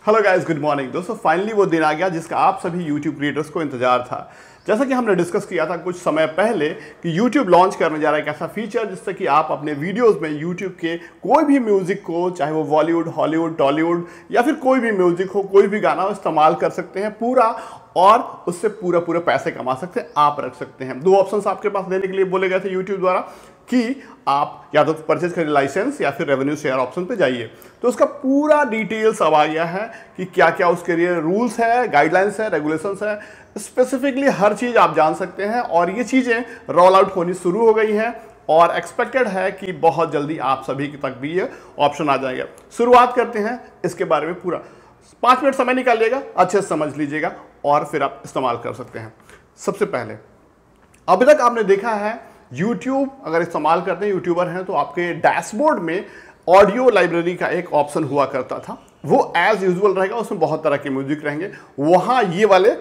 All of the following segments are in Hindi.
हेलो गाइस, गुड मॉर्निंग दोस्तों। फाइनली वो दिन आ गया जिसका आप सभी YouTube क्रिएटर्स को इंतजार था। जैसा कि हमने डिस्कस किया था कुछ समय पहले कि YouTube लॉन्च करने जा रहा है एक ऐसा फीचर जिससे कि आप अपने वीडियोस में YouTube के कोई भी म्यूजिक को, चाहे वो बॉलीवुड, हॉलीवुड, टॉलीवुड या फिर कोई भी म्यूजिक हो, कोई भी गाना हो, इस्तेमाल कर सकते हैं पूरा और उससे पूरा पैसे कमा सकते हैं, आप रख सकते हैं। दो ऑप्शंस आपके पास देने के लिए बोले गए थे YouTube द्वारा कि आप या तो परचेज करिए लाइसेंस या फिर रेवेन्यू शेयर ऑप्शन पे जाइए। तो उसका पूरा डिटेल्स अब आ गया है कि क्या क्या उसके लिए रूल्स है, गाइडलाइंस है, रेगुलेशंस है, स्पेसिफिकली हर चीज आप जान सकते हैं। और ये चीजें रोल आउट होनी शुरू हो गई हैं और एक्सपेक्टेड है कि बहुत जल्दी आप सभी तक भी ये ऑप्शन आ जाएगा। शुरुआत करते हैं इसके बारे में। पूरा 5 मिनट समय निकालिएगा, अच्छे से समझ लीजिएगा और फिर आप इस्तेमाल कर सकते हैं। सबसे पहले अभी तक आपने देखा है YouTube अगर इस्तेमाल करते हैं, यूट्यूबर हैं, तो आपके डैशबोर्ड में ऑडियो लाइब्रेरी का एक ऑप्शन हुआ करता था। वो एज यूजुअल रहेगा, उसमें बहुत तरह के म्यूजिक रहेंगे, वहां ये वाले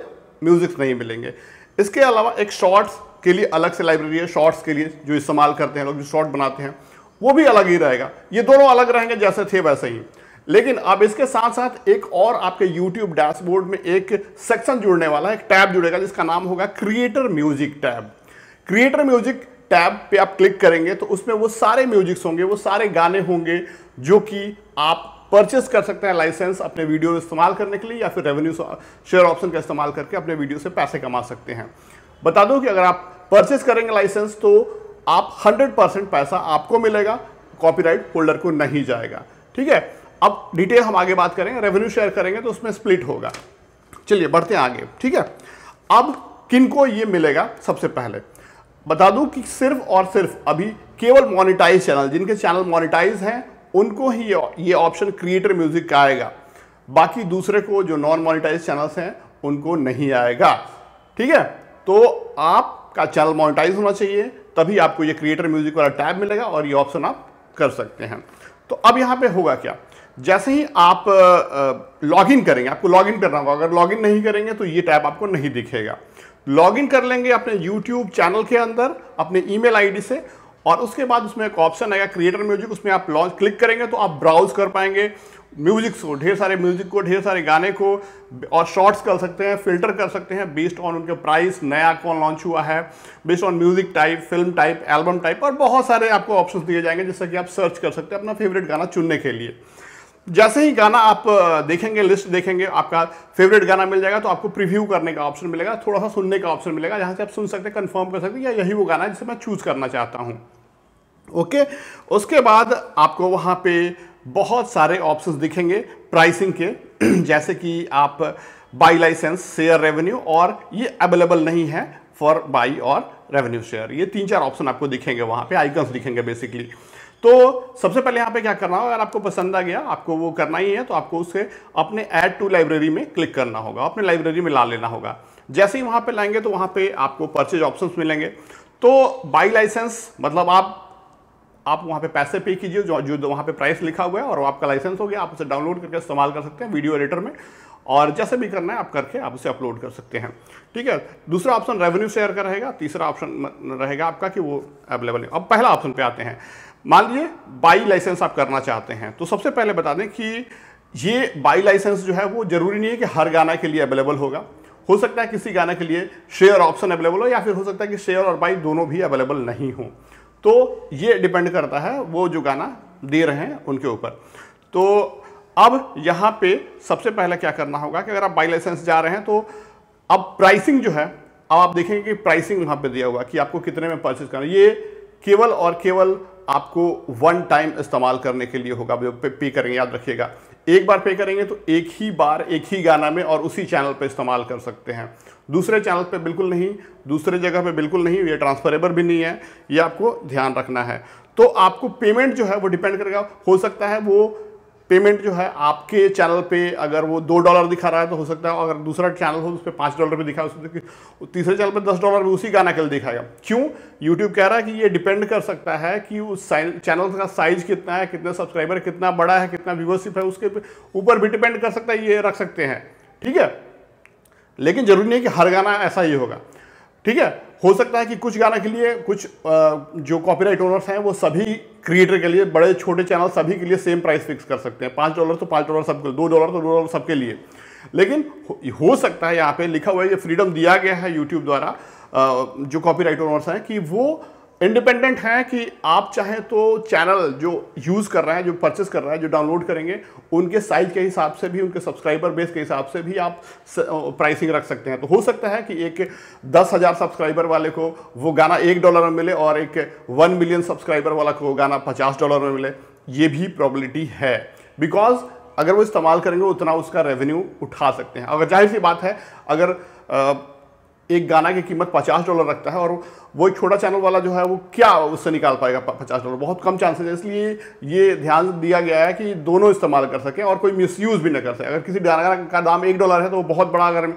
म्यूजिक नहीं मिलेंगे। इसके अलावा एक शॉर्ट्स के लिए अलग से लाइब्रेरी है, शॉर्ट्स के लिए जो इस्तेमाल करते हैं लोग, जो शॉर्ट बनाते हैं, वो भी अलग ही रहेगा। ये दोनों अलग रहेंगे जैसे थे वैसे ही। लेकिन अब इसके साथ साथ एक और आपके YouTube डैशबोर्ड में एक सेक्शन जुड़ने वाला है, एक टैब जुड़ेगा जिसका नाम होगा creator music tab. Creator music tab पे आप क्लिक करेंगे तो उसमें वो सारे म्यूजिक्स होंगे, वो सारे गाने होंगे जो कि आप परचेस कर सकते हैं लाइसेंस अपने वीडियो इस्तेमाल करने के लिए या फिर रेवेन्यू शेयर ऑप्शन का इस्तेमाल करके अपने वीडियो से पैसे कमा सकते हैं। बता दो कि अगर आप परचेस करेंगे लाइसेंस तो आप 100% पैसा आपको मिलेगा, कॉपीराइट होल्डर को नहीं जाएगा। ठीक है, अब डिटेल हम आगे बात करेंगे। रेवेन्यू शेयर करेंगे तो उसमें स्प्लिट होगा। चलिए बढ़ते हैं आगे। ठीक है, अब किनको ये मिलेगा? सबसे पहले बता दूं कि सिर्फ और सिर्फ अभी केवल मोनेटाइज चैनल, जिनके चैनल मोनेटाइज हैं, उनको ही ये ऑप्शन क्रिएटर म्यूजिक का आएगा। बाकी दूसरे को जो नॉन मोनेटाइज चैनल्स हैं उनको नहीं आएगा। ठीक है, तो आपका चैनल मोनेटाइज होना चाहिए, तभी आपको ये क्रिएटर म्यूजिक वाला टैब मिलेगा और ये ऑप्शन आप कर सकते हैं। तो अब यहां पे होगा क्या, जैसे ही आप लॉगिन करेंगे, आपको लॉगिन करना होगा। अगर लॉगिन नहीं करेंगे तो ये टैब आपको नहीं दिखेगा। लॉगिन कर लेंगे अपने YouTube चैनल के अंदर अपने ईमेल आईडी से, और उसके बाद उसमें एक ऑप्शन आएगा क्रिएटर म्यूजिक, उसमें आप लॉन्च क्लिक करेंगे तो आप ब्राउज कर पाएंगे म्यूजिक को, ढेर सारे म्यूजिक को, ढेर सारे गाने को, और शॉर्ट्स कर सकते हैं, फिल्टर कर सकते हैं बेस्ड ऑन उनके प्राइस, नया कौन लॉन्च हुआ है, based on music type, film type, album type, और बहुत सारे आपको ऑप्शंस दिए जाएंगे जिससे कि आप सर्च कर सकते हैं अपना फेवरेट गाना चुनने के लिए। जैसे ही गाना आप देखेंगे, लिस्ट देखेंगे, आपका फेवरेट गाना मिल जाएगा तो आपको प्रीव्यू करने का ऑप्शन मिलेगा, थोड़ा सा सुनने का ऑप्शन मिलेगा, जहां से आप सुन सकते हैं, कंफर्म कर सकते हैं या यही वो गाना है जिसे मैं चूज करना चाहता हूं। ओके, उसके बाद आपको वहां पे बहुत सारे ऑप्शंस दिखेंगे प्राइसिंग के, जैसे कि आप बाई लाइसेंस, शेयर, रेवेन्यू, और ये अवेलेबल नहीं है फॉर बाई और रेवेन्यू शेयर। ये 3-4 ऑप्शन आपको दिखेंगे, वहां पे आइकन्स दिखेंगे बेसिकली। तो सबसे पहले यहाँ पे क्या करना होगा, अगर आपको पसंद आ गया, आपको वो करना ही है, तो आपको उसे अपने ऐड टू लाइब्रेरी में क्लिक करना होगा, अपने लाइब्रेरी में ला लेना होगा। जैसे ही वहाँ पे लाएंगे तो वहाँ पे आपको परचेज ऑप्शंस मिलेंगे। तो बाई लाइसेंस मतलब आप वहाँ पे पैसे पे कीजिए जो वहाँ पे प्राइस लिखा हुआ है, और आपका लाइसेंस हो गया, आप उसे डाउनलोड करके इस्तेमाल कर सकते हैं वीडियो एडिटर में, और जैसे भी करना है आप करके आप उसे अपलोड कर सकते हैं। ठीक है, दूसरा ऑप्शन रेवेन्यू शेयर का रहेगा, तीसरा ऑप्शन रहेगा आपका कि वो अवेलेबल है। अब पहला ऑप्शन पे आते हैं। मान लीजिए बाई लाइसेंस आप करना चाहते हैं, तो सबसे पहले बता दें कि ये बाई लाइसेंस जो है वो जरूरी नहीं है कि हर गाना के लिए अवेलेबल होगा। हो सकता है किसी गाने के लिए शेयर ऑप्शन अवेलेबल हो, या फिर हो सकता है कि शेयर और बाई दोनों भी अवेलेबल नहीं हो। तो ये डिपेंड करता है वो जो गाना दे रहे हैं उनके ऊपर। तो अब यहाँ पे सबसे पहले क्या करना होगा कि अगर आप बाई लाइसेंस जा रहे हैं तो अब प्राइसिंग जो है, अब आप देखेंगे कि प्राइसिंग वहाँ पे दिया हुआ कि आपको कितने में परचेज करना है। ये केवल और केवल आपको 1 टाइम इस्तेमाल करने के लिए होगा। जो पे करेंगे, याद रखिएगा, एक बार पे करेंगे तो एक ही बार एक ही गाना में और उसी चैनल पे इस्तेमाल कर सकते हैं। दूसरे चैनल पे बिल्कुल नहीं, दूसरे जगह पे बिल्कुल नहीं, ये ट्रांसफरेबल भी नहीं है, ये आपको ध्यान रखना है। तो आपको पेमेंट जो है वो डिपेंड करेगा, हो सकता है वो पेमेंट जो है आपके चैनल पे अगर वो $2 दिखा रहा है तो हो सकता है अगर दूसरा चैनल हो उस पर $5 भी दिखा, तीसरे चैनल पे $10 भी उसी गाना के लिए दिखाएगा। क्यों? YouTube कह रहा है कि ये डिपेंड कर सकता है कि उस चैनल का साइज कितना है, कितने सब्सक्राइबर, कितना बड़ा है, कितना व्यूअरशिप है, उसके ऊपर भी डिपेंड कर सकता है, ये रख सकते हैं। ठीक है, लेकिन जरूरी नहीं है कि हर गाना ऐसा ही होगा। ठीक है, हो सकता है कि कुछ गाना के लिए कुछ जो कॉपीराइट ओनर्स हैं वो सभी क्रिएटर के लिए, बड़े छोटे चैनल सभी के लिए सेम प्राइस फिक्स कर सकते हैं, $5 तो $5 सबके लिए, $2 तो $2 सबके लिए। लेकिन हो सकता है यहाँ पे लिखा हुआ है, ये फ्रीडम दिया गया है यूट्यूब द्वारा जो कॉपीराइट ओनर्स हैं कि वो इंडिपेंडेंट है कि आप चाहें तो चैनल जो यूज़ कर रहे हैं, जो परचेस कर रहा है, जो डाउनलोड करेंगे, उनके साइज के हिसाब से भी, उनके सब्सक्राइबर बेस के हिसाब से भी आप प्राइसिंग रख सकते हैं। तो हो सकता है कि एक 10,000 सब्सक्राइबर वाले को वो गाना $1 में मिले और एक 1 मिलियन सब्सक्राइबर वाला को गाना $50 में मिले। ये भी प्रॉबिलिटी है, बिकॉज अगर वो इस्तेमाल करेंगे उतना उसका रेवेन्यू उठा सकते हैं। अगर जाहिर सी बात है, अगर एक गाना की कीमत $50 रखता है और वो एक छोटा चैनल वाला जो है वो क्या उससे निकाल पाएगा $50, बहुत कम चांसेस है। इसलिए ये ध्यान दिया गया है कि दोनों इस्तेमाल कर सकें और कोई मिसयूज भी न कर सके। अगर किसी गाना का दाम $1 है तो वो बहुत बड़ा अगर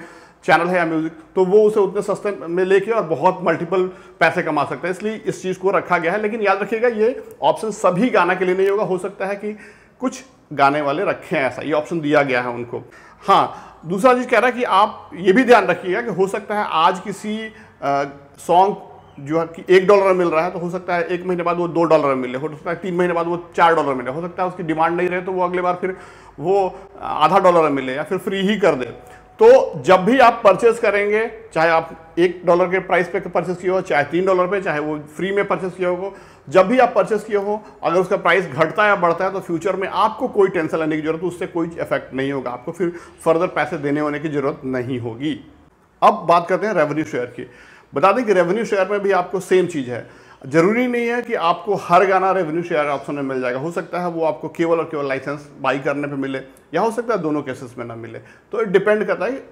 चैनल है या म्यूजिक, तो वो उसे उतने सस्ते में लेके और बहुत मल्टीपल पैसे कमा सकता है। इसलिए इस चीज़ को रखा गया है। लेकिन याद रखिएगा, ये ऑप्शन सभी गाना के लिए नहीं होगा। हो सकता है कि कुछ गाने वाले रखें ऐसा, ये ऑप्शन दिया गया है उनको। हाँ, दूसरा चीज़ कह रहा है कि आप ये भी ध्यान रखिएगा कि हो सकता है आज किसी सॉन्ग जो है कि $1 में मिल रहा है, तो हो सकता है 1 महीने बाद वो $2 में मिले, हो सकता है 3 महीने बाद वो $4 में मिले, हो सकता है उसकी डिमांड नहीं रहे तो वो अगले बार फिर वो आधा $1 में मिले या फिर फ्री ही कर दे। तो जब भी आप परचेस करेंगे, चाहे आप $1 के प्राइस पे परचेस किए हो, चाहे $3 पे, चाहे वो फ्री में परचेस किया हो, जब भी आप परचेस किए हो, अगर उसका प्राइस घटता है या बढ़ता है तो फ्यूचर में आपको कोई टेंशन लेने की जरूरत, उससे कोई इफेक्ट नहीं होगा, आपको फिर फर्दर पैसे देने होने की जरूरत नहीं होगी। अब बात करते हैं रेवेन्यू शेयर की। बता दें कि रेवेन्यू शेयर में भी आपको सेम चीज़ है। जरूरी नहीं है कि आपको हर गाना रेवेन्यू शेयर ऑप्शन में मिल जाएगा। हो सकता है वो आपको केवल और केवल लाइसेंस बाई करने पे मिले, या हो सकता है दोनों केसेस में ना मिले। तो इट डिपेंड करता है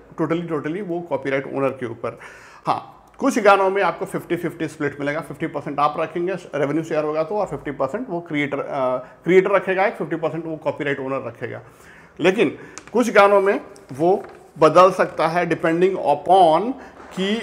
टोटली वो कॉपीराइट ओनर के ऊपर। हाँ, कुछ गानों में आपको 50-50 स्प्लिट मिलेगा। 50% आप रखेंगे रेवेन्यू शेयर होगा तो, और 50% वो क्रिएटर रखेगा, 50% वो कॉपीराइट ओनर रखेगा। लेकिन कुछ गानों में वो बदल सकता है डिपेंडिंग अपॉन कि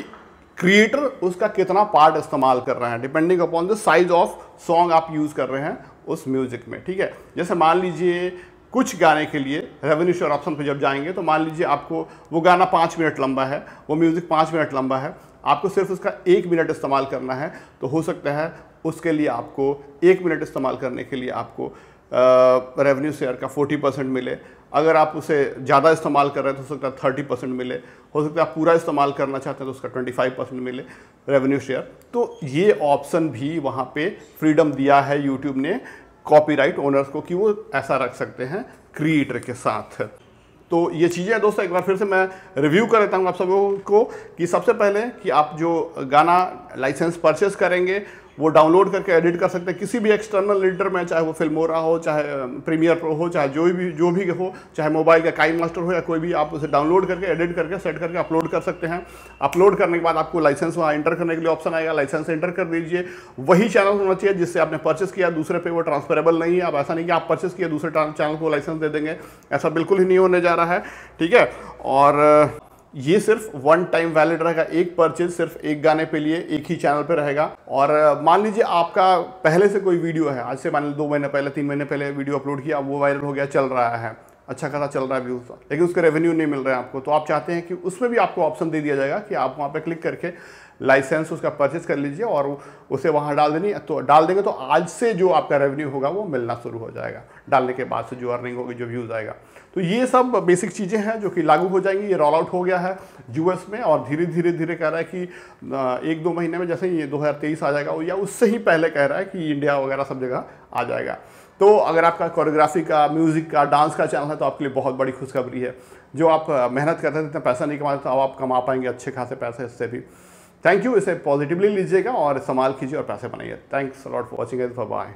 क्रिएटर उसका कितना पार्ट इस्तेमाल कर रहे हैं, depending upon the size of song आप यूज़ कर रहे हैं उस म्यूजिक में। ठीक है, जैसे मान लीजिए कुछ गाने के लिए रेवेन्यू शेयर ऑप्शन पे जब जाएंगे तो मान लीजिए आपको वो गाना 5 मिनट लंबा है, वो म्यूजिक 5 मिनट लंबा है, आपको सिर्फ उसका 1 मिनट इस्तेमाल करना है, तो हो सकता है उसके लिए आपको 1 मिनट इस्तेमाल करने के लिए आपको रेवेन्यू शेयर का 40% मिले। अगर आप उसे ज़्यादा इस्तेमाल कर रहे हैं तो हो सकता है 30% मिले, हो सकता है आप पूरा इस्तेमाल करना चाहते हैं तो उसका 25% मिले रेवेन्यू शेयर। तो ये ऑप्शन भी वहाँ पे फ्रीडम दिया है यूट्यूब ने कॉपीराइट ओनर्स को कि वो ऐसा रख सकते हैं क्रिएटर के साथ। तो ये चीज़ें हैं दोस्तों, एक बार फिर से मैं रिव्यू कर देता हूँ आप सबों को कि सबसे पहले कि आप जो गाना लाइसेंस परचेस करेंगे वो डाउनलोड करके एडिट कर सकते हैं किसी भी एक्सटर्नल एडिटर में, चाहे वो फिल्मोरा हो, चाहे प्रीमियर प्रो हो, चाहे जो भी हो, चाहे मोबाइल का काइन मास्टर हो या कोई भी, आप उसे डाउनलोड करके एडिट करके सेट करके अपलोड कर सकते हैं। अपलोड करने के बाद आपको लाइसेंस वहाँ एंटर करने के लिए ऑप्शन आएगा, लाइसेंस एंटर कर दीजिए। वही चैनल होना चाहिए जिससे आपने परचेस किया, दूसरे पे वो ट्रांसफरेबल नहीं है। अब ऐसा नहीं कि आप परचेस किया दूसरे चैनल को लाइसेंस दे देंगे, ऐसा बिल्कुल ही नहीं होने जा रहा है। ठीक है, और ये सिर्फ 1 टाइम वैलिड रहेगा, एक परचेज सिर्फ एक गाने पे लिए एक ही चैनल पे रहेगा। और मान लीजिए आपका पहले से कोई वीडियो है, आज से मान लीजिए 2 महीने पहले 3 महीने पहले वीडियो अपलोड किया, वो वायरल हो गया, चल रहा है, अच्छा खासा चल रहा है व्यूज, लेकिन उसके रेवेन्यू नहीं मिल रहा है आपको, तो आप चाहते हैं कि उसमें भी आपको ऑप्शन दे दिया जाएगा कि आप वहाँ पे क्लिक करके लाइसेंस उसका परचेज कर लीजिए और उसे वहाँ डाल देंगे तो आज से जो आपका रेवेन्यू होगा वो मिलना शुरू हो जाएगा, डालने के बाद से जो अर्निंग होगी, जो व्यूज़ आएगा। तो ये सब बेसिक चीज़ें हैं जो कि लागू हो जाएंगी। ये रोल आउट हो गया है यूएस में और धीरे धीरे कह रहा है कि 1-2 महीने में, जैसे ये 2023 आ जाएगा या उससे ही पहले कह रहा है कि इंडिया वगैरह सब जगह आ जाएगा। तो अगर आपका कोरियोग्राफी का, म्यूज़िक का, डांस का चैनल है तो आपके लिए बहुत बड़ी खुशखबरी है। जो आप मेहनत करते थे, इतना पैसा नहीं कमाते, तो अब आप कमा पाएंगे अच्छे खासे पैसे इससे भी। थैंक यू, इसे पॉजिटिवली लीजिएगा और इस्तेमाल कीजिए और पैसे बनाइए। Thanks a lot for watching, bye.